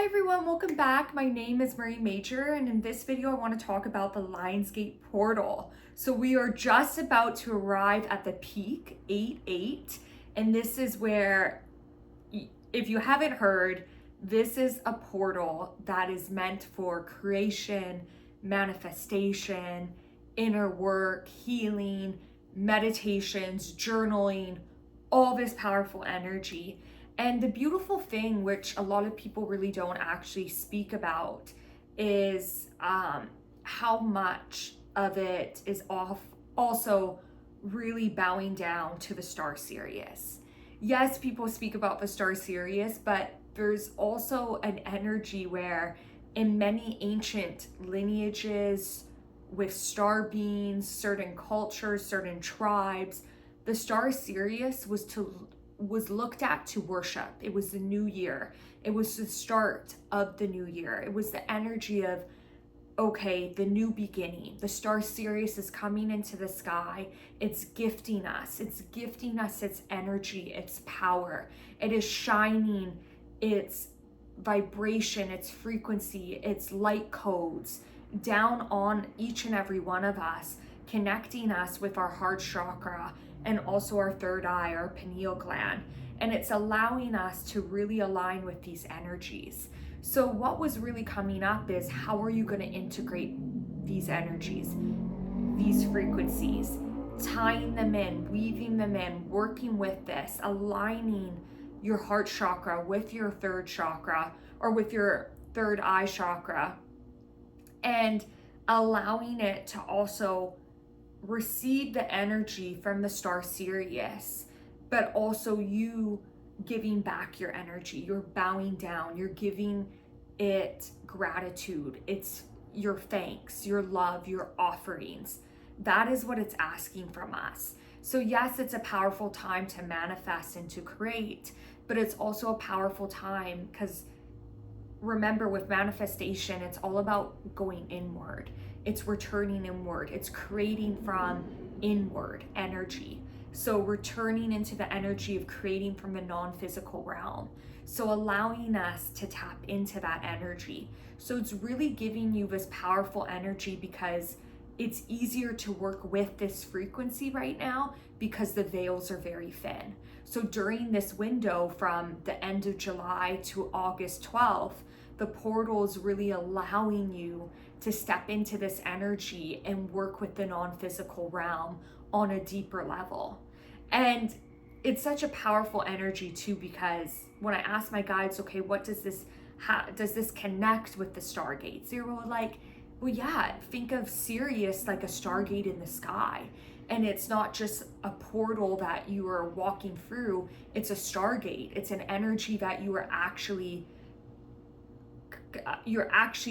everyone, welcome back. My name is Marie Major, and in this video I want to talk about the Lionsgate portal. So we are just about to arrive at the peak 8-8, and this is where, if you haven't heard, this is a portal that is meant for creation, manifestation, inner work, healing, meditations, journaling, all this powerful energy. And the beautiful thing, which a lot of people really don't actually speak about, is how much of it is also really bowing down to the star Sirius. Yes, people speak about the star Sirius, but there's also an energy where in many ancient lineages with star beings, certain cultures, certain tribes, the star Sirius was looked at to worship. It was the new year. It was the start of the new year. It was the energy of, okay, the new beginning. The star Sirius is coming into the sky. It's gifting us. It's gifting us its energy, its power. It is shining its vibration, its frequency, its light codes down on each and every one of us, connecting us with our heart chakra and also our third eye, our pineal gland. And it's allowing us to really align with these energies. So what was really coming up is, how are you going to integrate these energies, these frequencies, tying them in, weaving them in, working with this, aligning your heart chakra with your third chakra or with your third eye chakra, and allowing it to also receive the energy from the star Sirius, but also you giving back your energy. You're bowing down, you're giving it gratitude, it's your thanks, your love, your offerings. That is what it's asking from us. So yes, it's a powerful time to manifest and to create, but it's also a powerful time because, remember, with manifestation, it's all about going inward. It's returning inward. It's creating from inward energy. So returning into the energy of creating from the non-physical realm. So allowing us to tap into that energy. So it's really giving you this powerful energy because it's easier to work with this frequency right now because the veils are very thin. So during this window from the end of July to August 12th, the portal is really allowing you to step into this energy and work with the non-physical realm on a deeper level. And it's such a powerful energy too, because when I asked my guides, okay, what does this connect with the Stargates? They were like, well, yeah, think of Sirius like a Stargate in the sky. And it's not just a portal that you are walking through, it's a Stargate. It's an energy that you're actually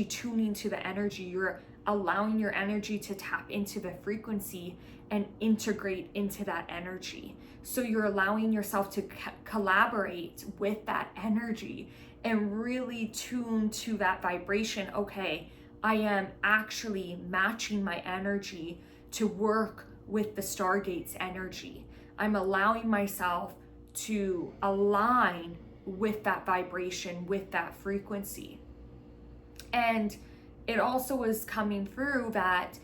tuning to the energy. You're allowing your energy to tap into the frequency and integrate into that energy. So you're allowing yourself to collaborate with that energy and really tune to that vibration. Okay, I am actually matching my energy to work with the Stargate's energy. I'm allowing myself to align with that vibration, with that frequency. And it also was coming through that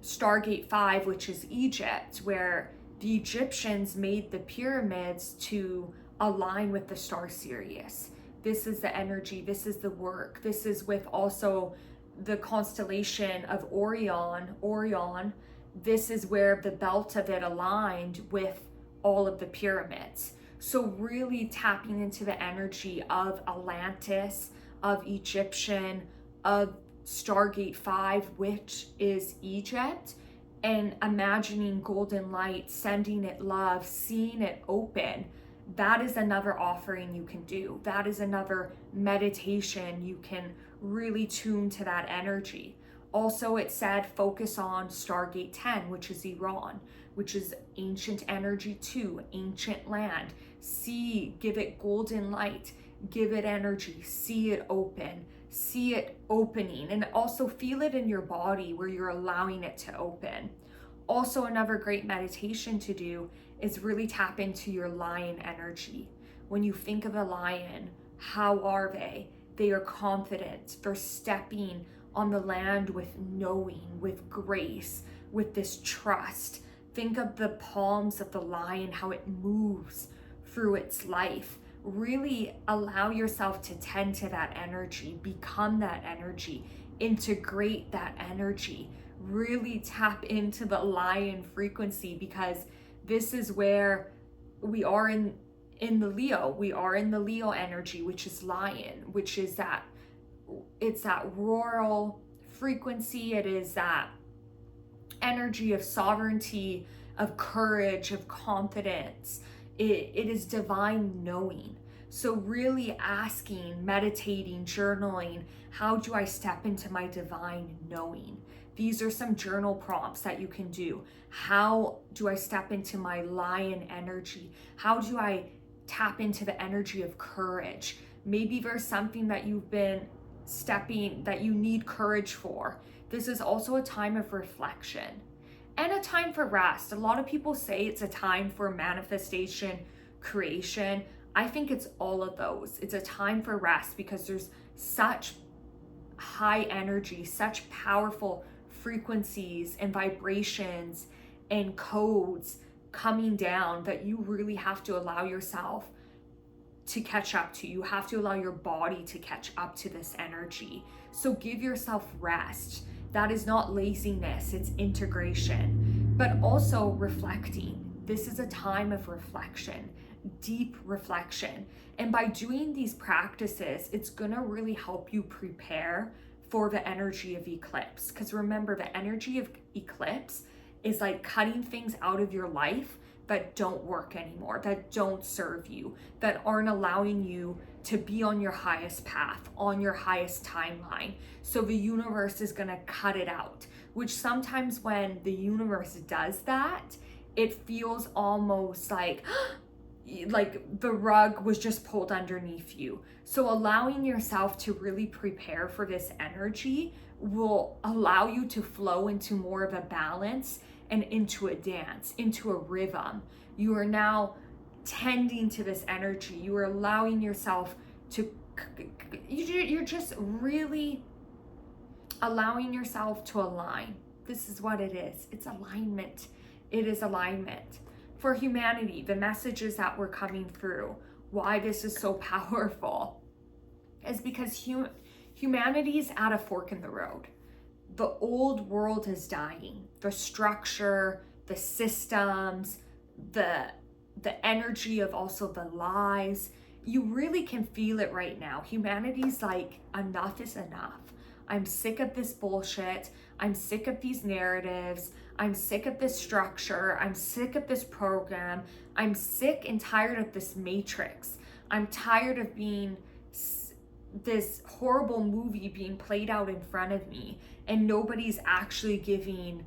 Stargate 5, which is Egypt, where the Egyptians made the pyramids to align with the star Sirius. This is the energy, this is the work. This is with also the constellation of Orion. This is where the belt of it aligned with all of the pyramids. So really tapping into the energy of Atlantis, of Egyptian, of Stargate 5, which is Egypt, and imagining golden light, sending it love, seeing it open. That is another offering you can do. That is another meditation. You can really tune to that energy. Also, it said focus on Stargate 10, which is Iran, which is ancient energy too, ancient land. See, give it golden light, give it energy, see it open, see it opening, and also feel it in your body where you're allowing it to open. Also, another great meditation to do is really tap into your lion energy. When you think of a lion, how are they? They are confident. They're stepping on the land with knowing, with grace, with this trust. Think of the palms of the lion, how it moves through its life. Really allow yourself to tend to that energy, become that energy, integrate that energy, really tap into the lion frequency, because this is where we are in the Leo. We are in the Leo energy, which is lion, which is that, it's that royal frequency. It is that energy of sovereignty, of courage, of confidence. It is divine knowing. So really asking, meditating, journaling, how do I step into my divine knowing? These are some journal prompts that you can do. How do I step into my lion energy? How do I tap into the energy of courage? Maybe there's something that you've been that you need courage for. This is also a time of reflection and a time for rest. A lot of people say it's a time for manifestation, creation. I think it's all of those. It's a time for rest because there's such high energy, such powerful frequencies and vibrations and codes coming down that you really have to allow yourself to catch up to. You have to allow your body to catch up to this energy. So give yourself rest. That is not laziness, it's integration, but also reflecting. This is a time of reflection, deep reflection. And by doing these practices, it's gonna really help you prepare for the energy of eclipse. Because remember, the energy of eclipse is like cutting things out of your life that don't work anymore, that don't serve you, that aren't allowing you to be on your highest path, on your highest timeline. So the universe is gonna cut it out, which sometimes when the universe does that, it feels almost like the rug was just pulled underneath you. So allowing yourself to really prepare for this energy will allow you to flow into more of a balance and into a dance, into a rhythm. You are now tending to this energy. You are allowing yourself to, you're just really allowing yourself to align. This is what it is. It's alignment. It is alignment. For humanity, the messages that were coming through, why this is so powerful, is because humanity is at a fork in the road. The old world is dying. The structure, the systems, the energy of also the lies. You really can feel it right now. Humanity's like, enough is enough. I'm sick of this bullshit. I'm sick of these narratives. I'm sick of this structure. I'm sick of this program. I'm sick and tired of this matrix. I'm tired of being this horrible movie being played out in front of me and nobody's actually giving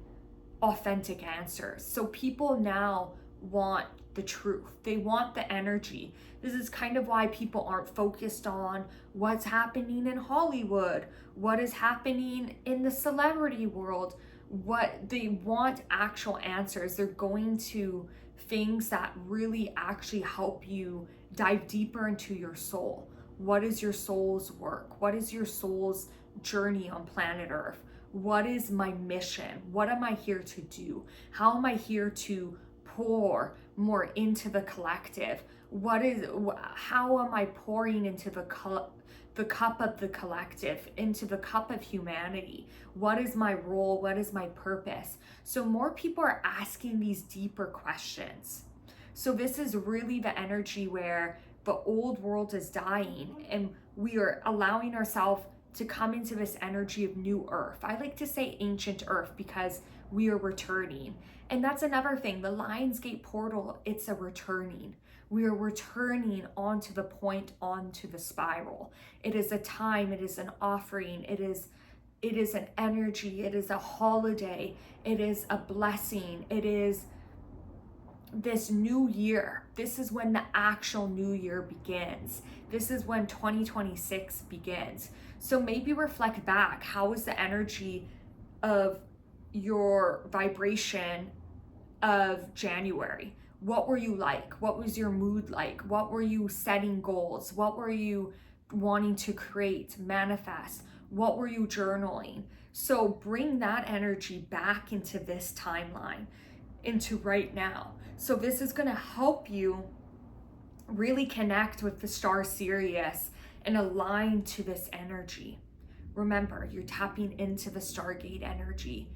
authentic answers. So people now want the truth. They want the energy. This is kind of why people aren't focused on what's happening in Hollywood, what is happening in the celebrity world. What they want actual answers. They're going to things that really actually help you dive deeper into your soul. What is your soul's work? What is your soul's journey on planet Earth? What is my mission? What am I here to do? How am I here to pour more into the collective? How am I pouring into the cup of the collective, into the cup of humanity? What is my role? What is my purpose? So more people are asking these deeper questions. So this is really the energy where the old world is dying and we are allowing ourselves to come into this energy of new earth. I like to say ancient earth because we are returning. And that's another thing, the Lionsgate portal, it's a returning. We are returning onto the point, onto the spiral. It is a time, it is an offering, it is an energy, it is a holiday, it is a blessing, it is this new year. This is when the actual new year begins. This is when 2026 begins. So maybe reflect back. How was the energy of your vibration of January? What were you like? What was your mood like? What were you setting goals? What were you wanting to create, manifest? What were you journaling? So bring that energy back into this timeline, into right now. So this is going to help you really connect with the star Sirius and align to this energy. Remember, you're tapping into the Stargate energy.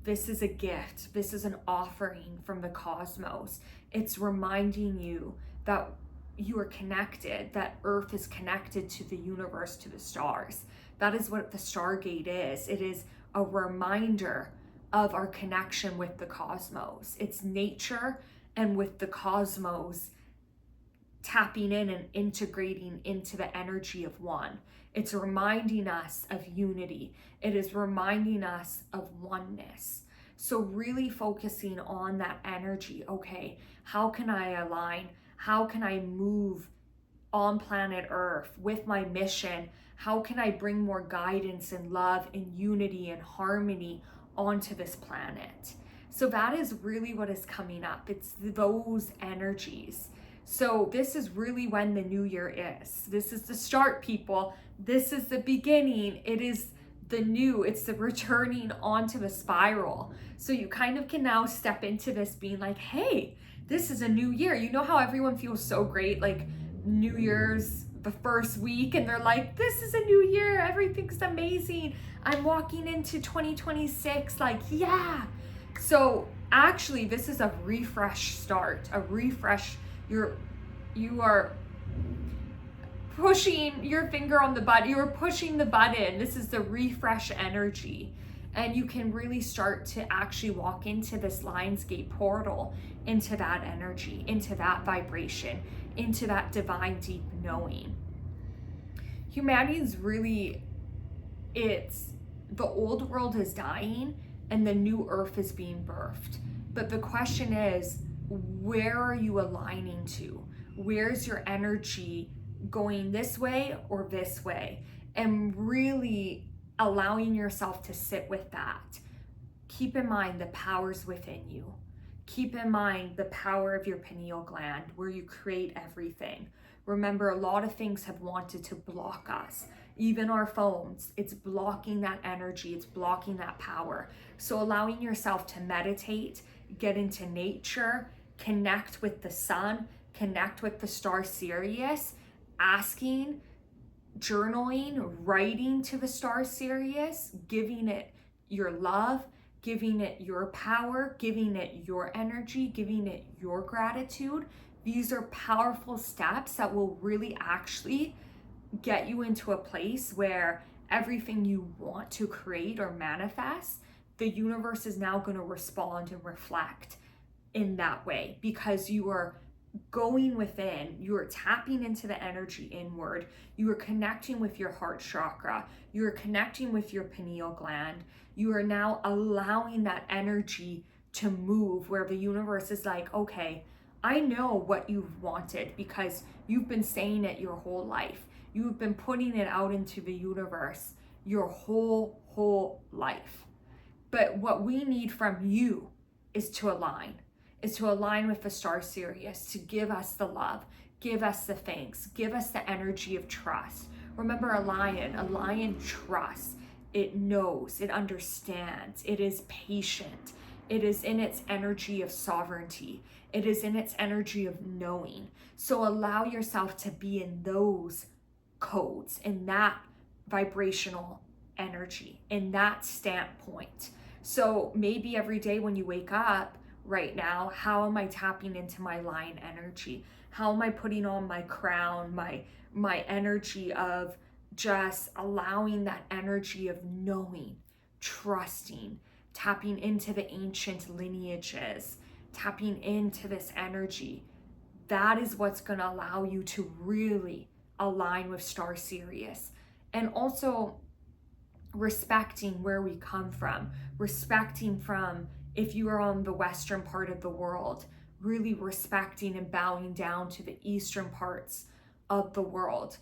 This is a gift. This is an offering from the cosmos. It's reminding you that you are connected, that Earth is connected to the universe, to the stars. That is what the Stargate is. It is a reminder of our connection with the cosmos. It's nature and with the cosmos tapping in and integrating into the energy of one. It's reminding us of unity. It is reminding us of oneness. So really focusing on that energy. Okay, how can I align? How can I move on planet Earth with my mission? How can I bring more guidance and love and unity and harmony onto this planet? So that is really what is coming up. It's those energies. So this is really when the new year is. This is the start, people. This is the beginning. It is the new. It's the returning onto the spiral. So you kind of can now step into this being like, hey, this is a new year. You know how everyone feels so great, like New Year's the first week, and they're like, this is a new year. Everything's amazing. I'm walking into 2026. Like, yeah. So actually, this is a refresh start, a refresh. You are pushing your finger on the button. You are pushing the button. This is the refresh energy. And you can really start to actually walk into this Lionsgate portal, into that energy, into that vibration, into that divine deep knowing. Humanity is really, it's the old world is dying and the new earth is being birthed. But the question is, where are you aligning to? Where's your energy going, this way or this way? And really allowing yourself to sit with that. Keep in mind the powers within you. Keep in mind the power of your pineal gland, where you create everything. Remember, a lot of things have wanted to block us. Even our phones, it's blocking that energy, it's blocking that power. So allowing yourself to meditate, get into nature, connect with the sun, connect with the star Sirius, asking, journaling, writing to the star Sirius, giving it your love, giving it your power, giving it your energy, giving it your gratitude. These are powerful steps that will really actually get you into a place where everything you want to create or manifest, the universe is now going to respond and reflect in that way, because you are going within, you are tapping into the energy inward, you are connecting with your heart chakra, you are connecting with your pineal gland, you are now allowing that energy to move, where the universe is like, okay, I know what you've wanted because you've been saying it your whole life. You've been putting it out into the universe your whole life. But what we need from you is to align with the star Sirius, to give us the love, give us the thanks, give us the energy of trust. Remember, a lion trusts, it knows, it understands, it is patient, it is in its energy of sovereignty, it is in its energy of knowing. So allow yourself to be in those codes, in that vibrational energy, in that standpoint. So maybe every day when you wake up, right now, how am I tapping into my lion energy? How am I putting on my crown, my energy of just allowing that energy of knowing, trusting, tapping into the ancient lineages, tapping into this energy? That is what's going to allow you to really align with star Sirius. And also respecting where we come from, respecting from, if you are on the western part of the world, really respecting and bowing down to the eastern parts of the world.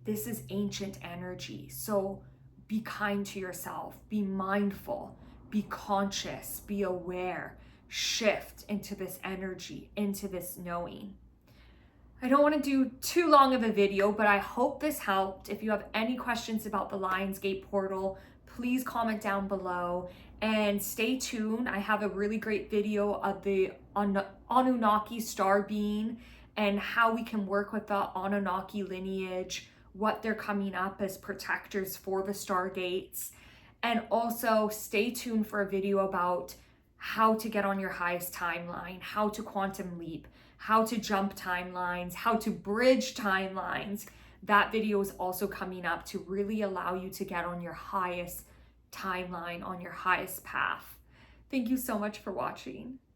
This is ancient energy. So be kind to yourself, be mindful, be conscious, be aware, shift into this energy, into this knowing. I don't want to do too long of a video, but I hope this helped. If you have any questions about the Lionsgate portal, please comment down below and stay tuned. I have a really great video of the Anunnaki star being and how we can work with the Anunnaki lineage, what they're coming up as protectors for the Stargates. And also stay tuned for a video about how to get on your highest timeline, how to quantum leap, how to jump timelines, how to bridge timelines. That video is also coming up to really allow you to get on your highest timeline, on your highest path. Thank you so much for watching.